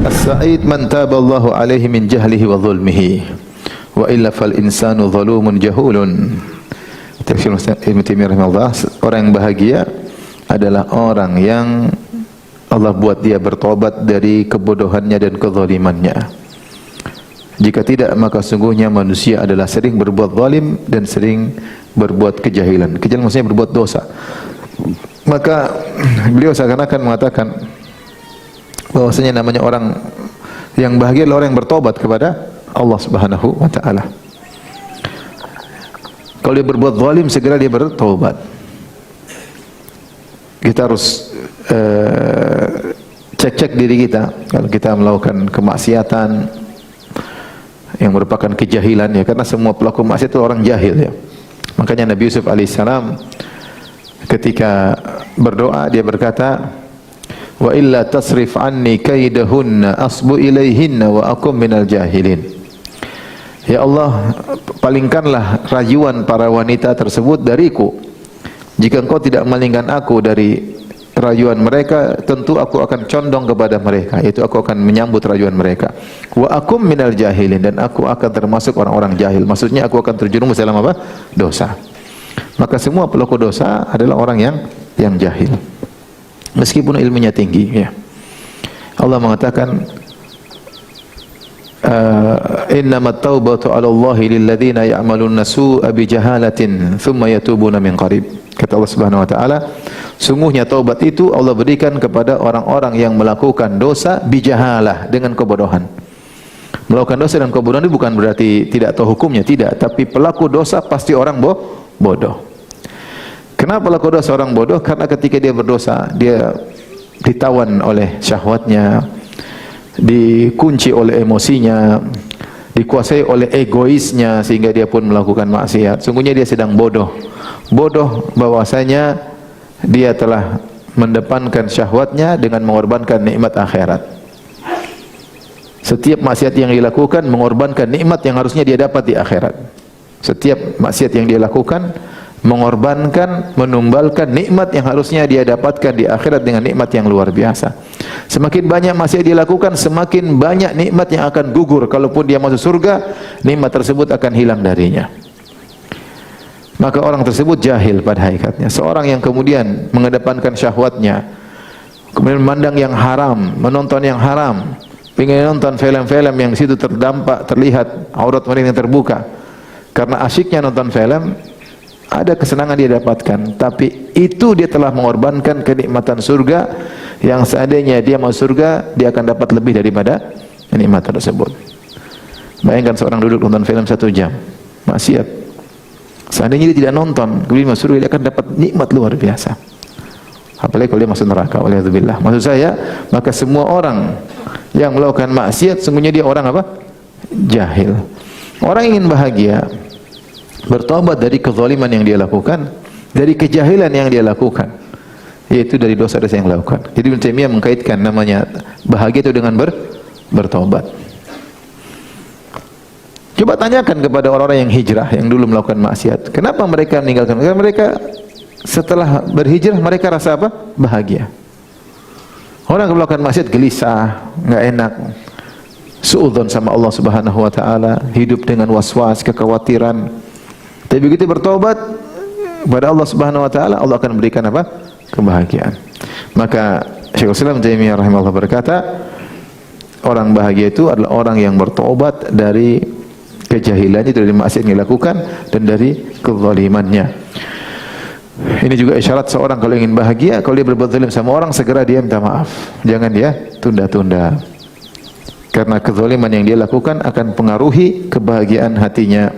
As-sa'id man taballahu alaihi min jahlihi wa zulmihi wa illa fal insanu zalumun jahulun. Tafsir Ibnu Taimiyah rahimahullah, orang yang bahagia adalah orang yang Allah buat dia bertobat dari kebodohannya dan kezalimannya. Jika tidak, maka sungguhnya manusia adalah sering berbuat zalim dan sering berbuat kejahilan. Kejahilan maksudnya berbuat dosa. Maka beliau seakan-akan mengatakan bahwasanya namanya orang yang bahagia adalah orang yang bertobat kepada Allah Subhanahu wa taala. Kalau dia berbuat zalim, segera dia bertobat. Kita harus cek-cek diri kita. Kalau kita melakukan kemaksiatan yang merupakan kejahilan, ya, karena semua pelaku maksiat itu orang jahil, ya. Makanya Nabi Yusuf alaihissalam ketika berdoa dia berkata, wa illa tasrif anni kaidahunna asbu ilaihinna wa akum minal jahilin. Ya Allah, palingkanlah rayuan para wanita tersebut dariku. Jika engkau tidak malingkan aku dari rayuan mereka, tentu aku akan condong kepada mereka, yaitu aku akan menyambut rayuan mereka. Wa akum minal jahilin, dan aku akan termasuk orang-orang jahil. Maksudnya aku akan terjerumus dalam apa? Dosa. Maka semua pelaku dosa adalah orang yang jahil, meskipun ilmunya tinggi, ya. Allah mengatakan innamat taubatu 'ala Allahi lil ladzina ya'maluna su'a bi jahalatin thumma yatubuna min qarib. Kata Allah Subhanahu wa taala, sungguhnya taubat itu Allah berikan kepada orang-orang yang melakukan dosa bijahalah, dengan kebodohan. Melakukan dosa dan kebodohan itu bukan berarti tidak tahu hukumnya, tidak, tapi pelaku dosa pasti orang bodoh. Kenapa pelaku dosa orang bodoh? Karena ketika dia berdosa, dia ditawan oleh syahwatnya, dikunci oleh emosinya, dikuasai oleh egoisnya, sehingga dia pun melakukan maksiat. Sungguhnya dia sedang bodoh. Bodoh bahwasanya dia telah mendepankan syahwatnya dengan mengorbankan nikmat akhirat. Setiap maksiat yang dilakukan mengorbankan nikmat yang harusnya dia dapat di akhirat. Setiap maksiat yang dia lakukan mengorbankan, menumbalkan nikmat yang harusnya dia dapatkan di akhirat dengan nikmat yang luar biasa. Semakin banyak maksiat dia lakukan, semakin banyak nikmat yang akan gugur. Kalaupun dia masuk surga, nikmat tersebut akan hilang darinya. Maka orang tersebut jahil pada hakikatnya. Seorang yang kemudian mengedepankan syahwatnya, kemudian memandang yang haram, menonton yang haram, ingin nonton film-film yang di situ terlihat aurat wanita yang terbuka. Karena asyiknya nonton film, ada kesenangan dia dapatkan, tapi itu dia telah mengorbankan kenikmatan surga yang seandainya dia masuk surga, dia akan dapat lebih daripada nikmat tersebut. Bayangkan seorang duduk nonton film 1 jam, maksiat. Seandainya dia tidak nonton, kemudian masuk surga, dia akan dapat nikmat luar biasa. Apalagi kalau dia masuk neraka, waliyadzubillah. Maksud saya, maka semua orang yang melakukan maksiat, sungguhnya dia orang apa? Jahil. Orang ingin bahagia, bertobat dari kezaliman yang dia lakukan, dari kejahilan yang dia lakukan, yaitu dari dosa-dosa yang dilakukan. Jadi Ibnu Taimiyah mengkaitkan namanya bahagia itu dengan bertobat. Coba tanyakan kepada orang-orang yang hijrah, yang dulu melakukan maksiat, kenapa mereka meninggalkan? Karena mereka setelah berhijrah mereka rasa apa? Bahagia. Orang yang melakukan maksiat gelisah, nggak enak, suudzon sama Allah Subhanahu wa taala, hidup dengan was-was, kekhawatiran. Tapi begitu bertobat kepada Allah Subhanahu wa taala, Allah akan memberikan apa? Kebahagiaan. Maka Syekhul Islam Taimiyah rahimahullah berkata, orang bahagia itu adalah orang yang bertobat dari kejahilannya, dari maksiat yang dilakukan dan dari kezalimannya. Ini juga isyarat seorang kalau ingin bahagia, kalau dia berbuat zalim sama orang, segera dia minta maaf. Jangan dia tunda-tunda. Karena kezaliman yang dia lakukan akan pengaruhi kebahagiaan hatinya.